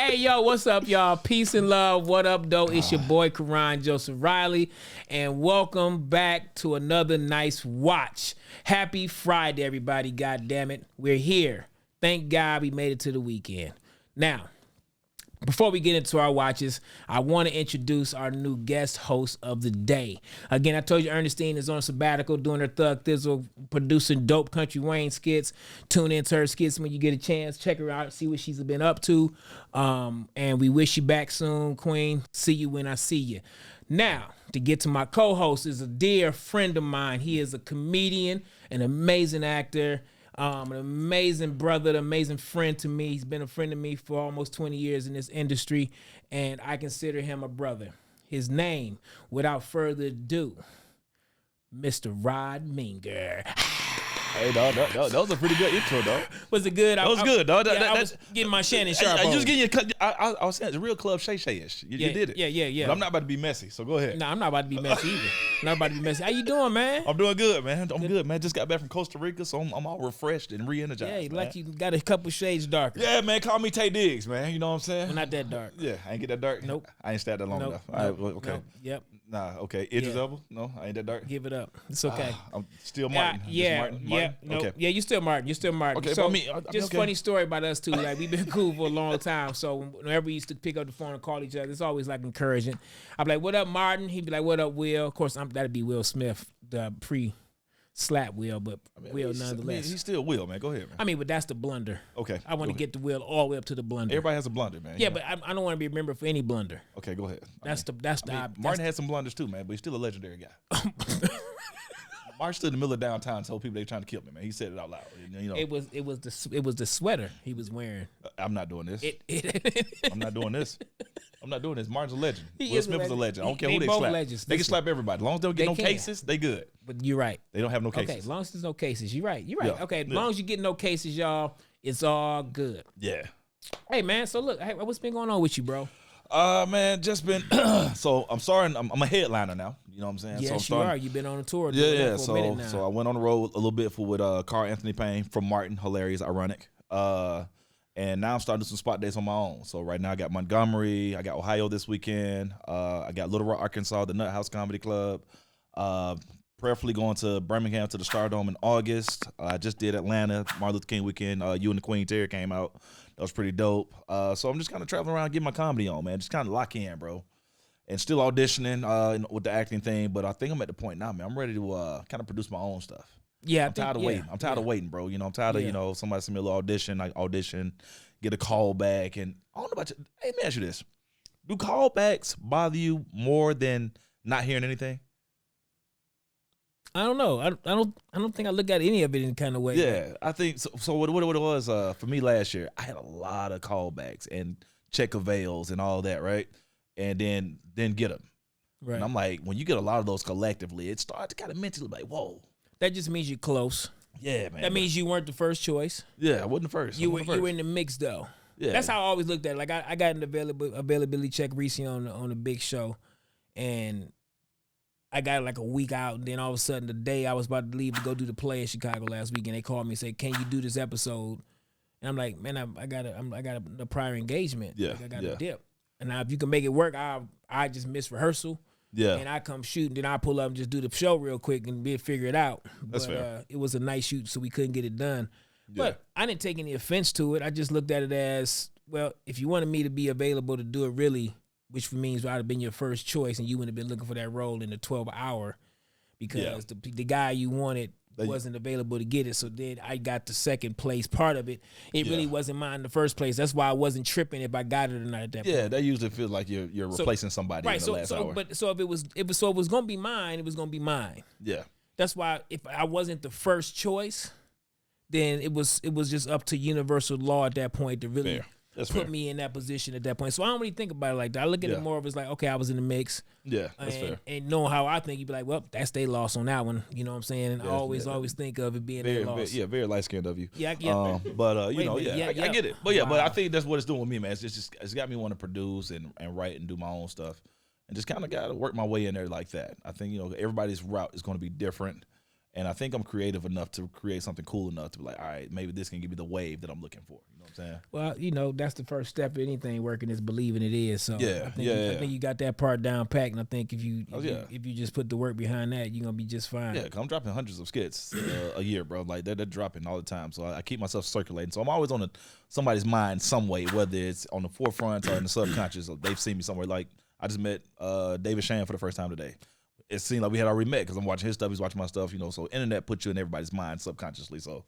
Hey, yo, what's up, y'all? Peace and love. What up, though? It's your boy, Karan Joseph Riley, and welcome back to another nice watch. Happy Friday, everybody. God damn it. We're here. Thank God we made it to the weekend. Now, before we get into our watches, I want to introduce our new guest host of the day. Again, I told you Ernestine is on sabbatical doing her Thug Thizzle, producing dope Country Wayne skits. Tune into her skits when you get a chance. Check her out, see what she's been up to. And we wish you back soon, Queen. See you when I see you. Now, to get to my co-host is a dear friend of mine. He is a comedian, an amazing actor, an amazing brother, an amazing friend to me. He's been a friend to me for almost 20 years in this industry, and I consider him a brother. His name, without further ado, Mr. Rod Minger. Hey, dog, that was a pretty good intro, dog. Was it good? That was good, dog. I was getting my Shannon Sharp on. I was getting I was saying it's a real Club Shay Shay-ish. You did it. Yeah. But I'm not about to be messy, so go ahead. No, I'm not about to be messy either. Not about to be messy. How you doing, man? I'm doing good, man. I'm good, man. Just got back from Costa Rica, so I'm all refreshed and re-energized. Yeah, like you got a couple shades darker. Yeah, man. Call me Tay Diggs, man. You know what I'm saying? Well, not that dark. Yeah, I ain't get that dark. Nope. I ain't stayed that long enough. All right, well, okay. Nope. Yep. Nah, okay. Idris Elba? No, I ain't that dark. Give it up. It's okay. I'm still Martin. Yeah. Okay. Yeah, you still Martin. You're still Martin. Okay, so, but just okay. funny story about us two. Like, we've been cool for a long time. So whenever we used to pick up the phone and call each other, it's always like encouraging. I'd be like, "What up, Martin?" He'd be like, "What up, Will?" Of course, that'd be Will Smith, the pre-slap Will, but Will nonetheless. He's still Will, man. Go ahead, man. I mean, but that's the blunder. Okay. I want to get the Will all the way up to the blunder. Everybody has a blunder, man. Yeah, but I don't want to be remembered for any blunder. Okay, go ahead. Martin had some blunders too, man, but he's still a legendary guy. Martin stood in the middle of downtown and told people they trying to kill me, man. He said it out loud. You know. It was the sweater he was wearing. I'm not doing this. I'm not doing this. I'm not doing this. Martin's a legend. Will Smith is a legend. I don't care who they slap. Legends. They can slap everybody. As long as they don't get no cases, they good. But you're right. They don't have no cases. Okay, as long as there's no cases. You're right. Yeah. Okay, as long as you get no cases, y'all, it's all good. Yeah. Hey, man, so look, what's been going on with you, bro? Man, just been so I'm sorry, I'm a headliner now. You know what I'm saying? Yes, so you are. You've been on a tour. Yeah. For a minute now. So I went on the road a little bit with Carl Anthony Payne from Martin. Hilarious, ironic. And now I'm starting to do some spot dates on my own. So right now I got Montgomery, I got Ohio this weekend. I got Little Rock, Arkansas, the Nut House Comedy Club. Prayerfully going to Birmingham to the Stardome in August. I just did Atlanta, Martin Luther King weekend. You and the Queen Terry came out. That was pretty dope. So I'm just kind of traveling around, getting my comedy on, man. Just kind of lock in, bro. And still auditioning with the acting thing. But I think I'm at the point now, man. I'm ready to kind of produce my own stuff. Yeah, I'm tired of waiting. I'm tired of waiting, bro. I'm tired of, somebody send me a little audition, I audition, get a call back. And I don't know about you. Hey, let me ask you this. Do callbacks bother you more than not hearing anything? I don't know. I don't think I look at any of it in kind of way. Yeah, I think so. So what it was for me last year, I had a lot of callbacks and check avails and all that, right? And then get them. Right. And I'm like, when you get a lot of those collectively, it starts to kind of mentally like, whoa. That just means you're close. Yeah, man. That means you weren't the first choice. Yeah, I wasn't the first. You were in the mix though. Yeah. That's how I always looked at it. Like I got an availability check recently on the big show, and I got it like a week out, and then all of a sudden the day I was about to leave to go do the play in Chicago last week, and they called me and said, "Can you do this episode?" And I'm like, "Man, I got a prior engagement. Yeah, like I got a dip. And now if you can make it work, I just miss rehearsal. Yeah. And I come shoot, and then I pull up and just do the show real quick and figure it out. That's fair. It was a night shoot, so we couldn't get it done. Yeah. But I didn't take any offense to it. I just looked at it as, well, if you wanted me to be available to do it really, which means I'd have been your first choice, and you wouldn't have been looking for that role in the 12-hour because the guy you wanted wasn't available to get it. So then I got the second place part of it. It really wasn't mine in the first place. That's why I wasn't tripping if I got it or not at that point. Yeah, that usually feels like you're replacing somebody in the last hour. But if it was gonna be mine, it was gonna be mine. Yeah. That's why if I wasn't the first choice, then it was just up to universal law at that point to really put me in that position at that point. So I don't really think about it like that. I look at it more of as like, okay, I was in the mix. Yeah, that's fair. And knowing how I think, you'd be like, well, that's their loss on that one. You know what I'm saying? And I always think of it being their loss. Very light skinned of you. Yeah. But I get it. But but I think that's what it's doing with me, man. It's got me want to produce and write and do my own stuff, and just kind of got to work my way in there like that. I think everybody's route is going to be different. And I think I'm creative enough to create something cool enough to be like, all right, maybe this can give me the wave that I'm looking for. You know what I'm saying? Well, that's the first step of anything working is believing it is. So Yeah, I think you got that part down packed, and I think if you just put the work behind that, you're gonna be just fine. Yeah, 'cause I'm dropping hundreds of skits a year, bro. Like they're dropping all the time, so I keep myself circulating. So I'm always on somebody's mind some way, whether it's on the forefront or in the subconscious. Or they've seen me somewhere. Like I just met David Shan for the first time today. It seemed like we had already met because I'm watching his stuff, he's watching my stuff, so internet puts you in everybody's mind subconsciously. So,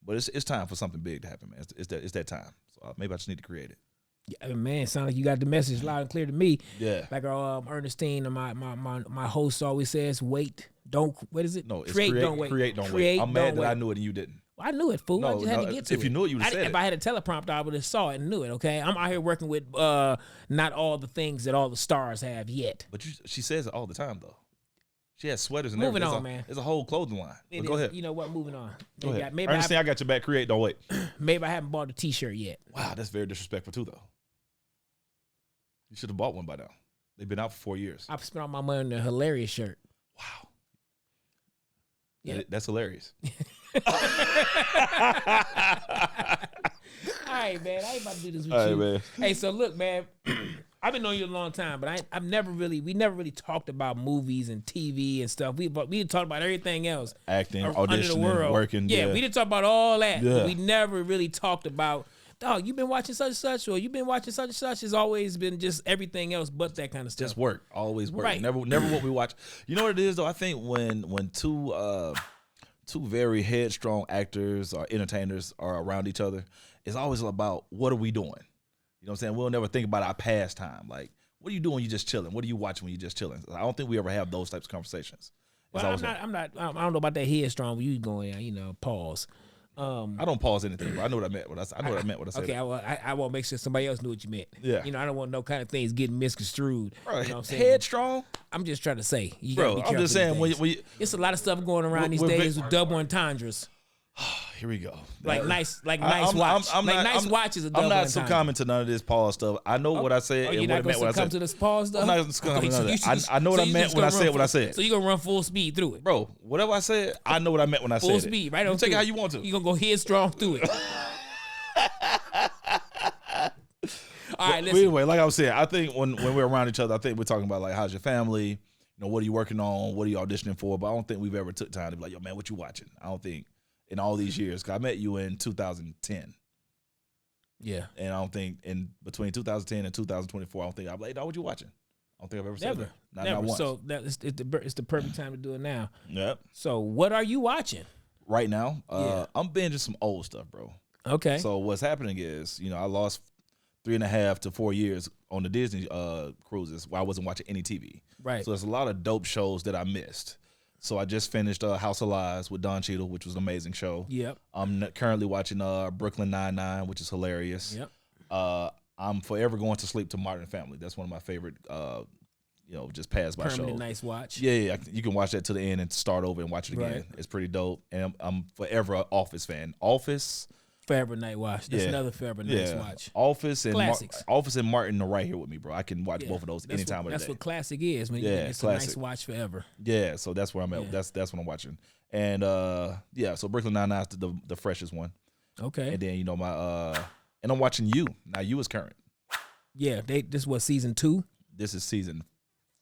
but it's time for something big to happen, man. It's that time. So maybe I just need to create it. Yeah, man, it sounds like you got the message loud and clear to me. Yeah. Like Ernestine, my host always says, wait, don't, what is it? No, it's create, don't wait. Create, don't create, wait. I'm mad that wait. I knew it and you didn't. I knew it, fool. No, I just had to get to it. If you knew it, you would have said it. If I had a teleprompter, I would have saw it and knew it, okay? I'm out here working with not all the things that all the stars have yet. But she says it all the time, though. She has sweaters and moving everything. On, man. There's a whole clothing line. Go ahead. You know what? Moving on. Go ahead. Ernestine, I got your back. Create, don't wait. Maybe I haven't bought a T-shirt yet. Wow, that's very disrespectful, too, though. You should have bought one by now. They've been out for 4 years. I've spent all my money on a hilarious shirt. Wow. Yeah. That's hilarious. All right, man. I ain't about to do this with you. Right, man. Hey, so look, man. I've been knowing you a long time, but we never really talked about movies and TV and stuff. We talked about everything else. Acting, under auditioning, the world. working. Yeah, we didn't talk about all that. Yeah. But we never really talked about, dog, you've been watching such and such, or you've been watching such and such. It's always been just everything else but that kind of stuff. Just work. Always work. Right. Never what we watch. You know what it is, though? I think when two very headstrong actors or entertainers are around each other, it's always about what are we doing? You know what I'm saying? We'll never think about our pastime. Like, what are you doing when you're just chilling? What are you watching when you're just chilling? I don't think we ever have those types of conversations. Well, I don't know about that headstrong when you going, pause. I don't pause anything, bro. I know what I meant. I know what I meant when I said okay, that. I want to make sure somebody else knew what you meant. Yeah. I don't want no kind of things getting misconstrued. Bro, you know what I'm saying? headstrong? I'm just trying to say. You Bro, gotta be I'm just saying. when it's a lot of stuff going around these days with double entendres. Here we go. Nice watch. Nice watch is a double I'm not entendre. succumbing to none of this pause stuff. I know what I said and what I meant when I said. To this pause stuff? I'm not succumbing to none of that. I know what I meant when I said what I said. So you're going to run full speed through it? Bro, whatever I said, I know what I meant when I said it. Full speed, right on. Take it how you want to. You're going to go headstrong through it. All right, listen. Anyway, like I was saying, I think when we're around each other, I think we're talking about like, how's your family? What are you working on? What are you auditioning for? But I don't think we've ever took time to be like, yo, man, what you watching? I don't think in all these years, because I met you in 2010. Yeah. And I don't think in between 2010 and 2024, I don't think I'm like, what you watching? I don't think I've ever said that. Not once. So it's the perfect time to do it now. Yep. So what are you watching? Right now, I'm binging some old stuff, bro. Okay. So what's happening is, I lost 3.5 to 4 years on the Disney cruises where I wasn't watching any TV. Right. So there's a lot of dope shows that I missed. So I just finished House of Lies with Don Cheadle, which was an amazing show. Yep. I'm currently watching Brooklyn Nine-Nine, which is hilarious. Yep. I'm forever going to sleep to Martin Family. That's one of my favorite, just pass by shows. Permanent nice watch. Yeah, you can watch that to the end and start over and watch it again. Right. It's pretty dope. And I'm forever an Office fan. Office. Forever night watch. That's another forever nice watch. Office and Classics. Office and Martin are right here with me, bro. I can watch both of those anytime of the day. That's what classic is, man. It's classic. A nice watch forever. Yeah, so that's where I'm at. That's what I'm watching. And so Brooklyn Nine-Nine is the freshest one. Okay. And then and I'm watching You. Now You is current. Yeah, this was season 2. This is season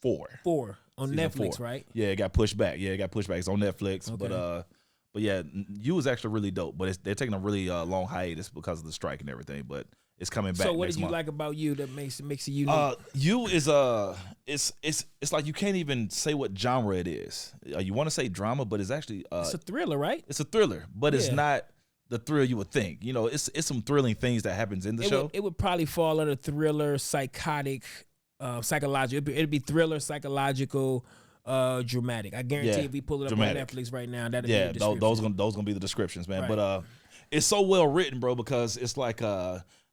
4. 4 on season Netflix, 4. Right? Yeah, it got pushed back. It's on Netflix, okay. But yeah, You is actually really dope. But they're taking a really long hiatus because of the strike and everything. But it's coming back. So what did you like about You that makes it unique? You is it's like you can't even say what genre it is. You want to say drama, but it's actually it's a thriller, right? It's a thriller, but it's not the thrill you would think. It's some thrilling things that happens in the show. It would probably fall under thriller, psychotic, psychological. It'd be thriller, psychological. Dramatic. I guarantee if we pull it up dramatic. On Netflix right now, that'd be the description. those gonna be the descriptions, man. Right. But it's so well written, bro, because it's like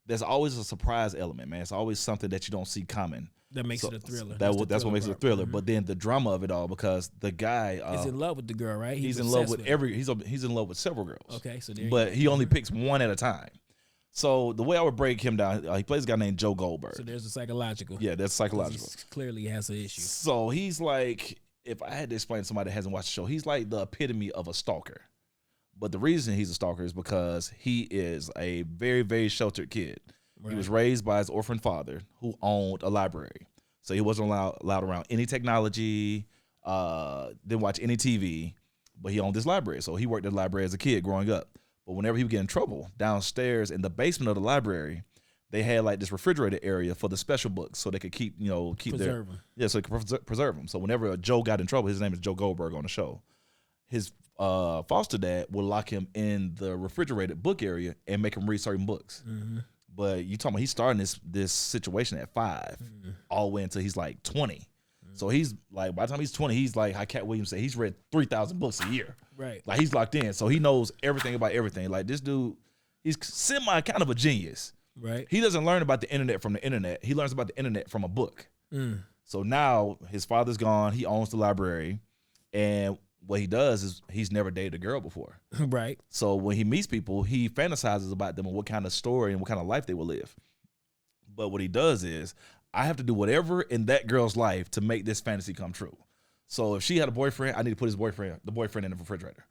there's always a surprise element, man. It's always something that you don't see coming. That makes it a thriller. That's what makes it a thriller. Mm-hmm. But then the drama of it all, because the guy is in love with the girl, right? He's in love with he's in love with several girls. Okay, so but he only picks one at a time. So the way I would break him down, he plays a guy named Joe Goldberg. So there's a psychological. Yeah, that's psychological. Clearly has an issue. So he's like, if I had to explain to somebody that hasn't watched the show, he's like the epitome of a stalker. But the reason he's a stalker is because he is a very, very sheltered kid. Right. He was raised by his orphan father who owned a library. So he wasn't allowed around any technology, didn't watch any TV, but he owned this library. So he worked at the library as a kid growing up. But whenever he would get in trouble, downstairs in the basement of the library, they had like this refrigerated area for the special books so they could keep preserve them. Yeah, so they could preserve them. So whenever Joe got in trouble, his name is Joe Goldberg on the show. His foster dad would lock him in the refrigerated book area and make him read certain books. Mm-hmm. But you talking about he's starting this situation at 5, all the way until he's like 20. So he's like, by the time he's 20, he's like, how Cat Williams said, he's read 3,000 books a year. Right. Like he's locked in. So he knows everything about everything. Like this dude, he's kind of a genius. Right. He doesn't learn about the internet from the internet. He learns about the internet from a book. So now his father's gone. He owns the library. And what he does is he's never dated a girl before. Right. So when he meets people, he fantasizes about them and what kind of story and what kind of life they will live. But what he does is, I have to do whatever in that girl's life to make this fantasy come true. So if she had a boyfriend, I need to put the boyfriend in the refrigerator.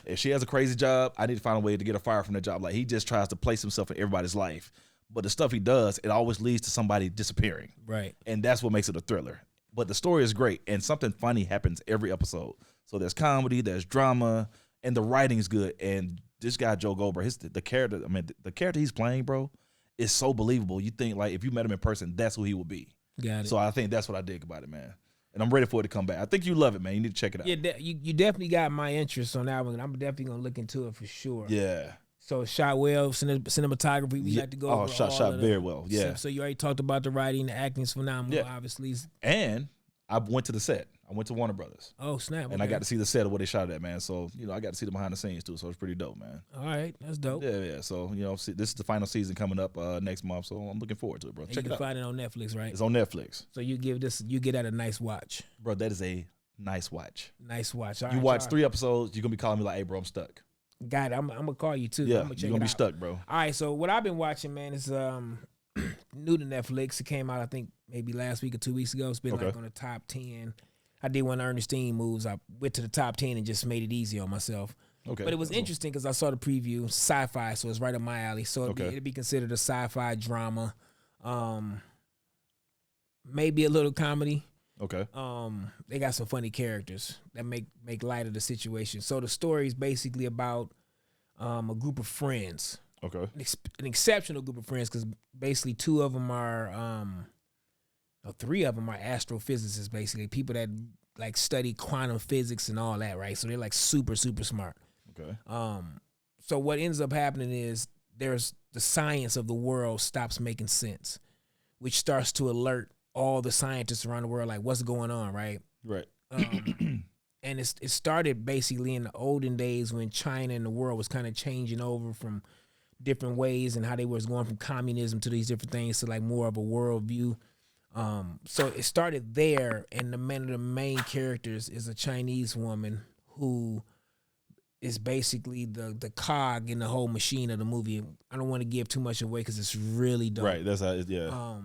If she has a crazy job, I need to find a way to get her fired from that job. Like he just tries to place himself in everybody's life. But the stuff he does, it always leads to somebody disappearing. Right. And that's what makes it a thriller. But the story is great, and something funny happens every episode. So there's comedy, there's drama, and the writing is good. And this guy, Joe Goldberg, the character he's playing, bro, is so believable. You think, like, if you met him in person, that's who he would be. Got it. So I think that's what I dig about it, man. And I'm ready for it to come back. I think you love it, man. You need to check it out. Yeah, you definitely got my interest on that one. I'm definitely going to look into it for sure. Yeah. So shot well, cinematography, we got to go over shot very well, yeah. So you already talked about the writing, the acting's phenomenal, obviously. And I went to the set. I went to Warner Brothers. Oh, snap. Okay. And I got to see the set of where they shot it at, man. So, I got to see the behind the scenes, too. So it's pretty dope, man. All right. That's dope. Yeah. So, this is the final season coming up next month. So I'm looking forward to it, bro. Check it out. You can find it on Netflix, right? It's on Netflix. So you get that a nice watch. Bro, that is a nice watch. Nice watch. You watch 3 episodes, you're going to be calling me like, hey, bro, I'm stuck. Got it. I'm going to call you, too. Yeah, you're going to be stuck, bro. All right. So what I've been watching, man, is new to Netflix. It came out, I think, maybe last week or 2 weeks ago. It's been like on the top 10. I did one of Ernestine moves. I went to the top 10 and just made it easy on myself. Okay. But it was interesting because I saw the preview, sci-fi, so it's right up my alley. So it'd be considered a sci-fi drama. Maybe a little comedy. Okay. They got some funny characters that make light of the situation. So the story is basically about a group of friends. Okay. An exceptional group of friends because basically 2 of them are 3 of them are astrophysicists, basically people that like study quantum physics and all that, right? So they're like super, super smart. Okay. So what ends up happening is there's the science of the world stops making sense, which starts to alert all the scientists around the world, like what's going on, right? Right. And it started basically in the olden days when China and the world was kind of changing over from different ways and how they was going from communism to these different things to like more of a world view. So it started there, and one of the main characters is a Chinese woman who is basically the cog in the whole machine of the movie. I don't want to give too much away because it's really dope. Right, that's how it, yeah.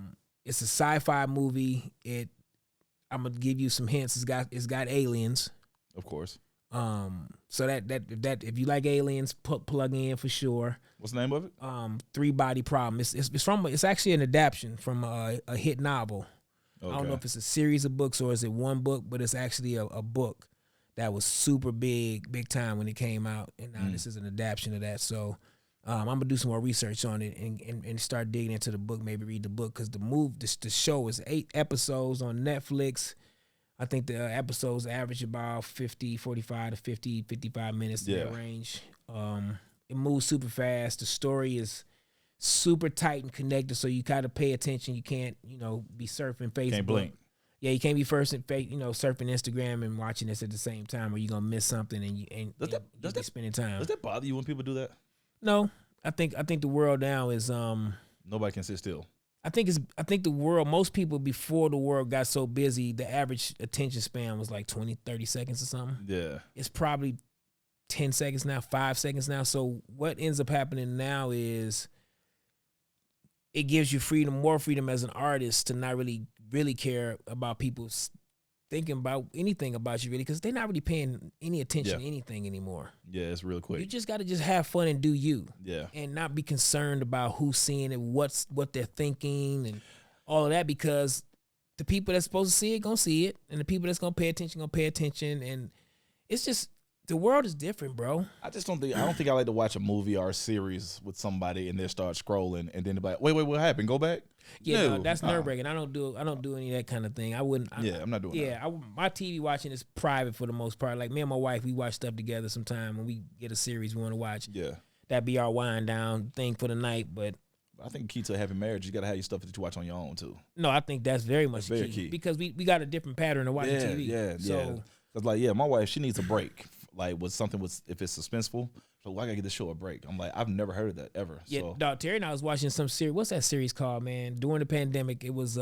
It's a sci-fi movie. I'm gonna give you some hints. It's got aliens, of course. So that if you like aliens, plug in for sure. What's the name of it? 3-Body Problem. It's actually an adaptation from a hit novel. Okay. I don't know if it's a series of books or is it one book, but it's actually a book that was super big time when it came out, and now this is an adaptation of that. So I'm gonna do some more research on it and start digging into the book. Maybe read the book because the show is 8 episodes on Netflix. I think the episodes average about 45 to 55 minutes in that range. It moves super fast. The story is super tight and connected, so you gotta pay attention. You can't, be surfing Facebook. Can't blink. Yeah, you can't be surfing Instagram and watching this at the same time, or you're gonna miss something and you be spending time. Does that bother you when people do that? No, I think the world now is nobody can sit still. I think the world, most people before the world got so busy, the average attention span was like 20, 30 seconds or something. Yeah. It's probably 10 seconds now, 5 seconds now. So what ends up happening now is it gives you more freedom as an artist to not really care about people's thinking about anything about you really, because they're not really paying any attention to anything anymore. Yeah, it's real quick. You just got to just have fun and do you. Yeah. And not be concerned about who's seeing it, what they're thinking, and all of that, because the people that's supposed to see it gonna see it, and the people that's gonna pay attention, and it's just the world is different, bro. I don't think I like to watch a movie or a series with somebody and then start scrolling and then they're like, wait, what happened? Go back. Yeah, no, that's nerve wracking. I don't do any of that kind of thing. I wouldn't. I'm not doing that. Yeah, my TV watching is private for the most part. Like me and my wife, we watch stuff together sometime when we get a series we want to watch. Yeah, that'd be our wind down thing for the night. But I think the key to a happy marriage, you got to have your stuff that you watch on your own too. No, I think that's very much very key, key because we got a different pattern of watching TV. Yeah. Cause like, my wife, she needs a break. Like with something if it's suspenseful, so I gotta get this show a break. I'm like, I've never heard of that ever. Yeah, so. dog, Terry and I was watching some series. What's that series called, man? During the pandemic, it was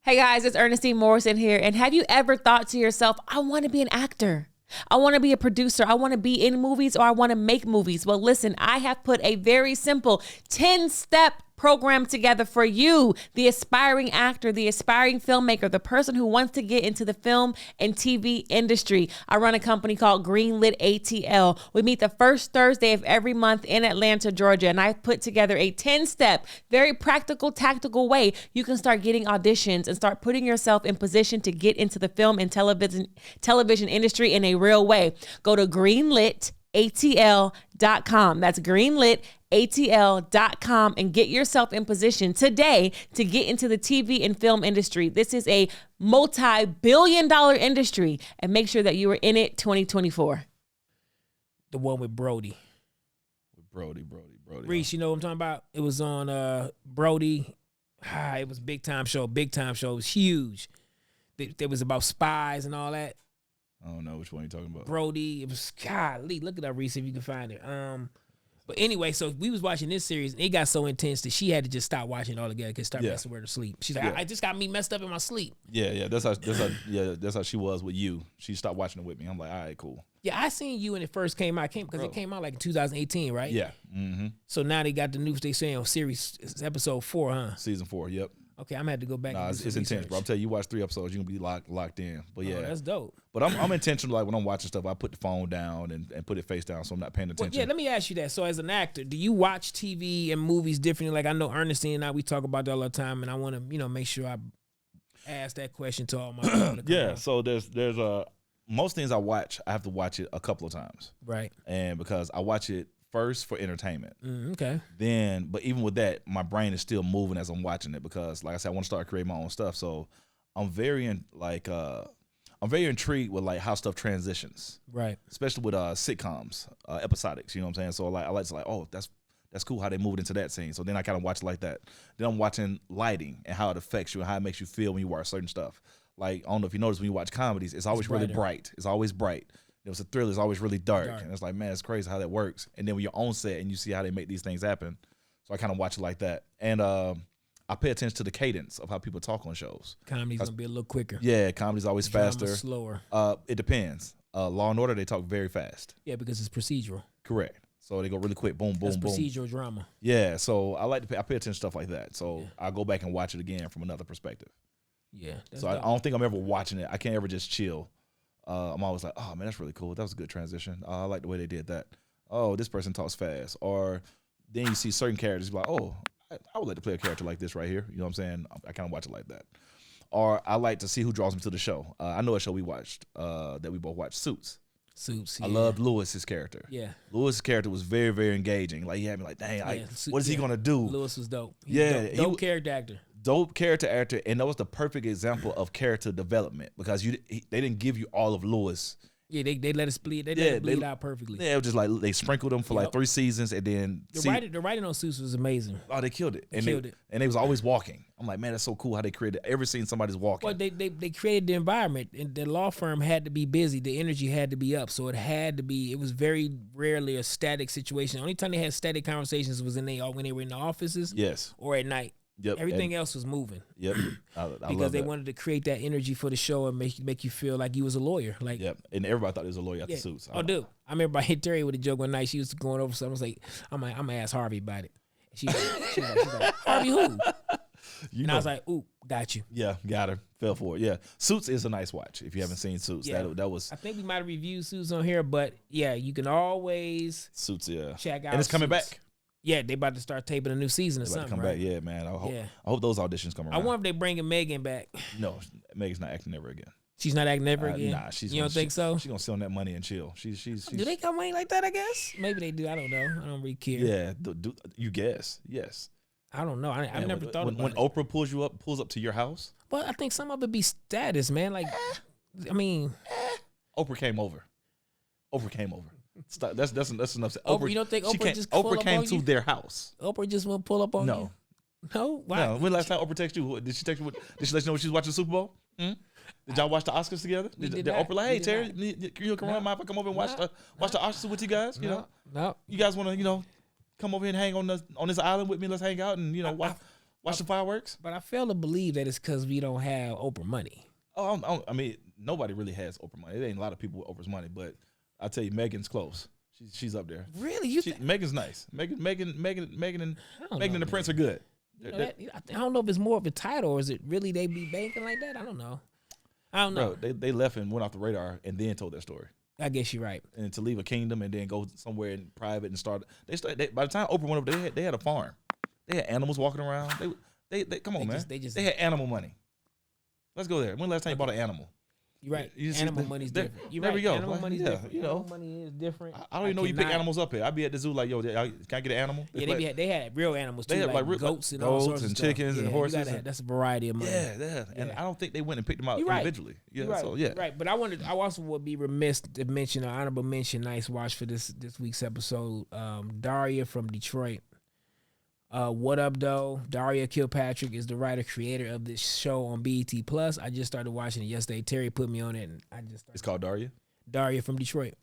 Hey guys, it's Ernestine Morrison here. And have you ever thought to yourself, I want to be an actor? I want to be a producer. I want to be in movies, or I want to make movies. Well, listen, I have put a very simple 10-step program together for you, the aspiring actor, the aspiring filmmaker, the person who wants to get into the film and TV industry. I run a company called Greenlit ATL. We meet the first Thursday of every month in Atlanta, Georgia, and I've put together a 10-step, very practical, tactical way you can start getting auditions and start putting yourself in position to get into the film and television industry in a real way. Go to greenlitatl.com. That's greenlitatl.com and get yourself in position today to get into the TV and film industry. This is a multi-billion-dollar industry, and make sure that you are in it 2024. The one with Brody. Brody. Reese, you know what I'm talking about? It was on Brody. It was Big Time Show. Big Time Show. It was huge. It was about spies and all that. I don't know which one you're talking about. Brody. It was, golly, look it up, Reese, if you can find it. But anyway, so we was watching this series, and it got so intense that she had to just stop watching it altogether because start messing with her sleep. She's like, I just got me messed up in my sleep. Yeah. That's how she was with you. She stopped watching it with me. I'm like, all right, cool. Yeah, I seen you when it first came out. Because it came out like in 2018, right? Yeah. Mm-hmm. So now they got the news they saying on series, it's episode 4, huh? Season 4, yep. Okay, I'm gonna have to go back. Nah, and do it's intense, bro. I'm telling you, watch 3 episodes, you're gonna be locked in. But yeah, that's dope. But I'm intentional. Like when I'm watching stuff, I put the phone down and put it face down, so I'm not paying attention. Well, yeah, let me ask you that. So as an actor, do you watch TV and movies differently? Like I know Ernestine and I, we talk about that all the time, and I want to make sure I ask that question to all my people. Yeah. So there's most things I watch, I have to watch it a couple of times, right? And because I watch it first for entertainment. Okay. But even with that, my brain is still moving as I'm watching it because, like I said, I want to start creating my own stuff. So I'm very intrigued with like how stuff transitions, right? Especially with sitcoms, episodics. You know what I'm saying? So like I like to oh that's cool how they moved into that scene. So then I kind of watch it like that. Then I'm watching lighting and how it affects you and how it makes you feel when you watch certain stuff. Like I don't know if you notice when you watch comedies, it's always really bright. It's always bright. It was a thriller. It's always really dark. And it's like, man, it's crazy how that works. And then when you're on set and you see how they make these things happen, so I kind of watch it like that. And I pay attention to the cadence of how people talk on shows. Comedy's gonna be a little quicker. Yeah, comedy's always faster. Slower. It depends. Law and Order, they talk very fast. Yeah, because it's procedural. Correct. So they go really quick. Boom, boom, boom. Procedural drama. Yeah. So I pay attention to stuff like that. So I go back and watch it again from another perspective. Yeah. So I don't think I'm ever watching it. I can't ever just chill. I'm always like, oh man, that's really cool. That was a good transition. I like the way they did that. Oh, this person talks fast. Or then you see certain characters, like, oh, I would like to play a character like this right here. You know what I'm saying? I kind of watch it like that. Or I like to see who draws me to the show. I know a show we watched that we both watched, Suits. Suits. I loved Lewis's character. Yeah. Lewis's character was very, very engaging. Like he had me like, dang, what is he gonna do? Lewis was dope. Dope character actor. Dope character actor, and that was the perfect example of character development because they didn't give you all of Lewis. Yeah, they let us bleed. They let it bleed out perfectly. Yeah, it was just like they sprinkled him for like 3 seasons, and then the writing on Suits was amazing. Oh, they killed it. And they was always walking. I'm like, man, that's so cool how they created every scene somebody's walking. Well, they created the environment, and the law firm had to be busy. The energy had to be up, so it was very rarely a static situation. The only time they had static conversations was when they were in the offices, or at night. Yep. Everything else was moving. Yep. Because they wanted to create that energy for the show and make you feel like you was a lawyer. Like, yep. And everybody thought he was a lawyer after Suits. Dude. I remember I hit Terry with a joke one night. She was going over something. I was like, I'm gonna ask Harvey about it. She was like, Harvey who? I was like, ooh, Got you. Yeah, got her. Fell for it. Yeah, Suits is a nice watch. If you haven't seen Suits, Yeah. that was I think we might have reviewed Suits on here, but yeah, you can always Suits. Yeah, check out. and it's coming Suits. back. Yeah, they about to start taping a new season or It's about to something. come Right? back. Yeah, man. I Yeah. hope those auditions come around. I wonder if they bringing Megan back. No, Megan's not acting ever again. She's not acting ever again. Nah, she's. You don't think so? She's gonna sit on that money and chill. She's. Do they got money like that? I guess maybe they do. I don't know. I don't really care. Yeah, you guess. Yes. I don't know. I Man, never thought about when it. Oprah pulls up to your house. But I think some of it be status, man. Like, I mean, Oprah came over. Stop. That's enough. Oprah, you don't think Oprah just pull Oprah up came on to you? their house. Oprah just won't pull up on No. you. No, why? No. When last time Oprah texted you? Did she text you? Did she let you know when she was watching the Super Bowl? Did y'all watch the Oscars together? We did Did not. Oprah like, We hey did Terry, not. you come on, mind if I come over and watch the Oscars with you guys? You know, No. you guys want to come over here and hang on this island with me? Let's hang out and watch the fireworks. But I fail to believe that it's because we don't have Oprah money. Oh, I mean, nobody really has Oprah money. There ain't a lot of people with Oprah's money, but I tell you, Megan's close. She's up there. Really? Megan's nice. Megan and the Prince are good. I don't know if it's more of a title or is it really they be banking like that? I don't know. Bro, they left and went off the radar and then told their story. I guess you're right. And to leave a kingdom and then go somewhere in private and start. By the time Oprah went over, they had a farm. They had animals walking around. They come on, man. They had animal money. Let's go there. When the last time you bought an animal? You're right. You see Animal the- money's there- different. You're there right. we go. Animal Like, money's yeah, different. you know. Animal money is different. I don't even know you pick cannot- animals up here. I be at the zoo like, yo, can I get an animal? Yeah, they had real animals too, They had, like like, goats and all sorts of and stuff. chickens and Yeah, horses you gotta and- have- that's a variety of money. Yeah. And I don't think they went and picked them out You're right. individually. Yeah, You're right. so yeah. Right. But I also would be remiss to mention an honorable mention, nice watch for this week's episode. Daria from Detroit. What up, though? Daria Kilpatrick is the writer creator of this show on BET Plus. I just started watching it yesterday. Terry put me on it, and I just started. It's called Daria. Daria from Detroit.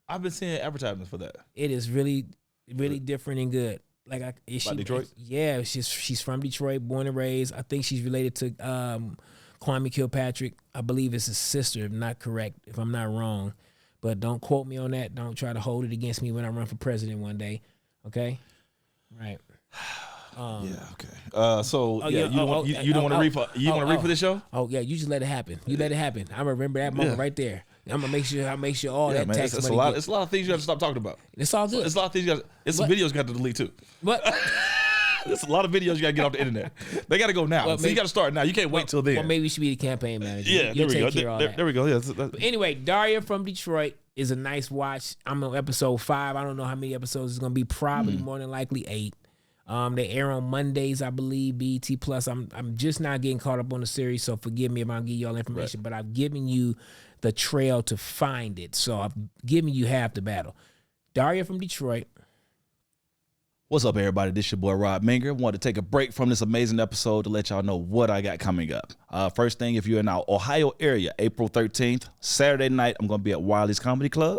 I've been seeing advertisements for that. It is really, really different and good. Like is she Detroit? Yeah, she's from Detroit, born and raised. I think she's related to Kwame Kilpatrick. I believe it's his sister, if not correct, if I'm not wrong. But don't quote me on that. Don't try to hold it against me when I run for president one day. Okay? Right. Okay. So you don't want to read for read for this show? Oh yeah, you just let it happen. You let it happen. I remember that moment right there. I'm gonna make sure all that man, tax it's money. it's a lot of things you have to stop talking about. It's all good. It's a lot of things it's some videos you got to delete too. But There's a lot of videos you got to get off the internet. They got to go now. Well, So you got to start now. You can't wait till then. Well, maybe we should be the campaign manager. Yeah, You'll there we take go. care of all that. There we go. Yeah, But anyway, Daria from Detroit is a nice watch. I'm on episode 5. I don't know how many episodes it's gonna be. Probably more than likely 8. They air on Mondays, I believe. BET Plus. I'm just not getting caught up on the series, so forgive me if I don't give you all information. But I've given you the trail to find it, so I've given you half the battle. Daria from Detroit. What's up, everybody? This your boy, Rob Minger. Want to take a break from this amazing episode to let y'all know what I got coming up. First thing, if you're in our Ohio area, April 13th, Saturday night, I'm going to be at Wiley's Comedy Club.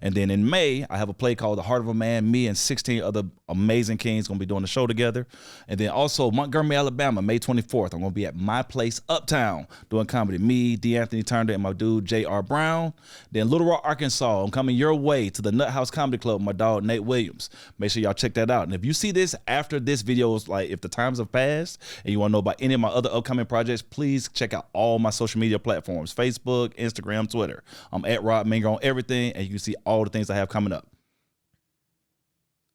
And then in May, I have a play called The Heart of a Man. Me and 16 other amazing kings going to be doing the show together. And then also Montgomery, Alabama, May 24th, I'm going to be at my place, Uptown, doing comedy. Me, D. Anthony Turner, and my dude, J.R. Brown. Then Little Rock, Arkansas, I'm coming your way to the Nut House Comedy Club with my dog, Nate Williams. Make sure y'all check that out. And if you see this after this video, is like if the times have passed and you want to know about any of my other upcoming projects, please check out all my social media platforms, Facebook, Instagram, Twitter. I'm at Rob Minger on everything, and you can see all the things I have coming up.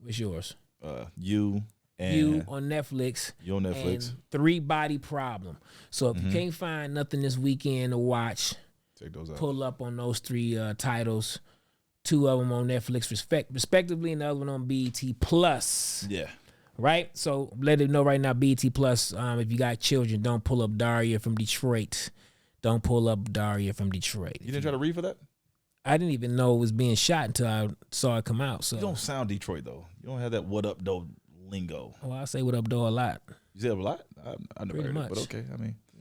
What's yours? You on Netflix. You on Netflix. And 3 Body Problem. So if you can't find nothing this weekend to watch, Check those out. pull up on those 3 titles. 2 of them on Netflix respectively, and the other one on BET Plus. Yeah. Right? So let it know right now, BET Plus, if you got children, don't pull up Daria from Detroit. Don't pull up Daria from Detroit. You didn't try to read for that? I didn't even know it was being shot until I saw it come out. So You don't sound Detroit, though. You don't have that what up, though, lingo. well, I say what up, though, a lot. You say it a lot? I never Pretty heard much. it, but okay.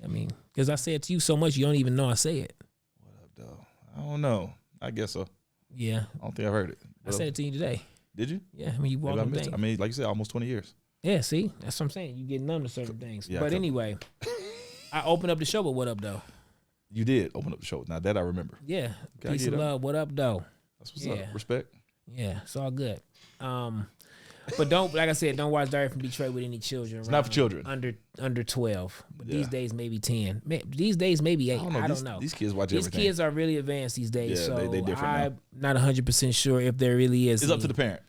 I mean, because I say it to you so much, you don't even know I say it. What up, though? I don't know. I guess so. Yeah. I don't think I've heard it. I said it to you today. Did you? Yeah, I mean, you walk Maybe I on missed things. it. I mean, like you said, almost 20 years. Yeah, see? That's what I'm saying. You get numb to certain things. Yeah, But anyway, I opened up the show with what up, though. You did open up the show. Now that I remember. Yeah. Gotta Peace get and up. love. What up, though? That's what's Yeah. up. Respect. Yeah, it's all good. But don't, like I said, don't watch Diary from Detroit with any children. It's not for children. Under 12. But these days, maybe 10. These days, maybe 8. I don't know. These kids watch These everything. kids are really advanced these days. Yeah, so they different I'm not 100% sure if there really is. It's up to the parent.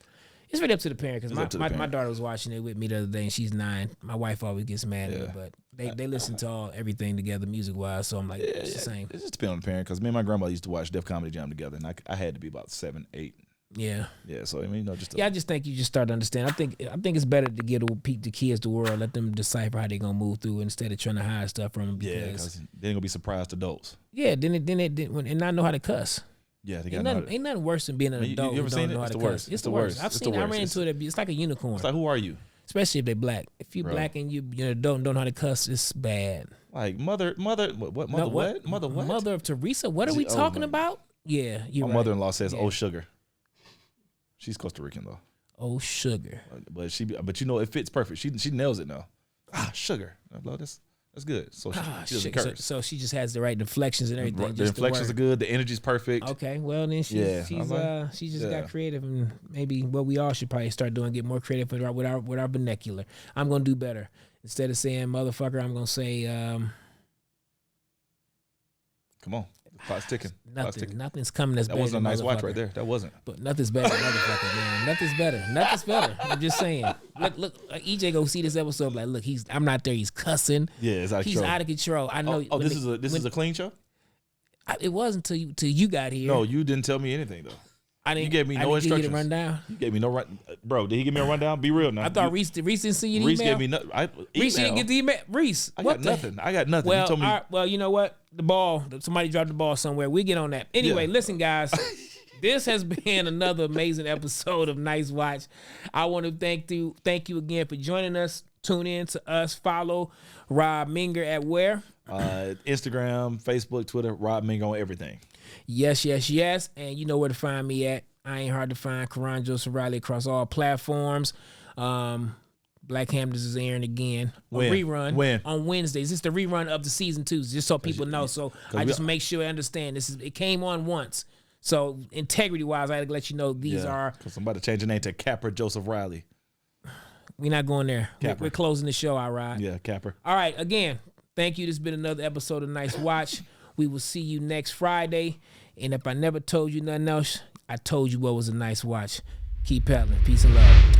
It's really up to the parent because my parent. daughter was watching it with me the other day and she's 9. My wife always gets mad at me, but they listen to everything together music wise. So I'm like, it's the same. It just depends on the parent because me and my grandma used to watch Def Comedy Jam together, and I had to be about 7, 8. Yeah. Yeah. So I mean, just I just think you just start to understand. I think it's better to give the kids the world, let them decipher how they're gonna move through instead of trying to hide stuff from them. Because they're gonna be surprised adults. Yeah. Then and not know how to cuss. Yeah, they ain't nothing worse than being an adult. You ever seen it? It's the worst. It's the worst. I've seen it. I ran into it. It's like a unicorn. It's like, who are you? Especially if they're black. If you're black and you're an adult and don't know how to cuss, it's bad. Like mother, what? Mother of Teresa. What are we talking about? Yeah, my mother-in-law says, "Oh sugar." She's Costa Rican though. Oh sugar. But it fits perfect. She nails it now. Sugar. That's good. So she doesn't curse. So she just has the right deflections and everything. The inflections are good. The energy's perfect. Okay, well then she just got creative, and maybe what we all should probably start doing, get more creative with our vernacular. I'm gonna do better. Instead of saying motherfucker, I'm gonna say come on. Clock's ticking. Nothing's coming as better. That wasn't a nice watch motherfucker. right there. That wasn't. But nothing's better than motherfucker, man. Nothing's better. I'm just saying. Look, EJ go see this episode. Like, look, I'm not there. He's cussing. Yeah, it's out of He's control. out of control. I know. This is a clean show? It wasn't till you got here. No, you didn't tell me anything though. You gave me no instructions. Give you the rundown. You gave me no run, bro. Did he give me a rundown? Be real now. I thought Reese didn't see your email. Reese gave me nothing. Reese didn't get the email. Reese, I got nothing. Well, you told me. well, you know what? Somebody dropped the ball somewhere. We get on that. Anyway, listen, guys. This has been another amazing episode of Nice Watch. I want to thank you again for joining us. Tune in to us. Follow Rob Minger at where? Instagram, Facebook, Twitter. Rob Minger on everything. Yes. And you know where to find me at. I ain't hard to find. Karan Joseph Riley across all platforms. Black Hammers is airing again. Rerun on Wednesdays. It's the rerun of the season 2, just so people know. So I just make sure I understand. It came on once. So integrity wise, I had to let you know these are. Because I'm about to change the name to Capper Joseph Riley. We're not going there. We're closing the show, all right? Yeah, Capper. All right. Again, thank you. This has been another episode of Nice Watch. We will see you next Friday. And if I never told you nothing else, I told you what was a nice watch. Keep paddling. Peace and love.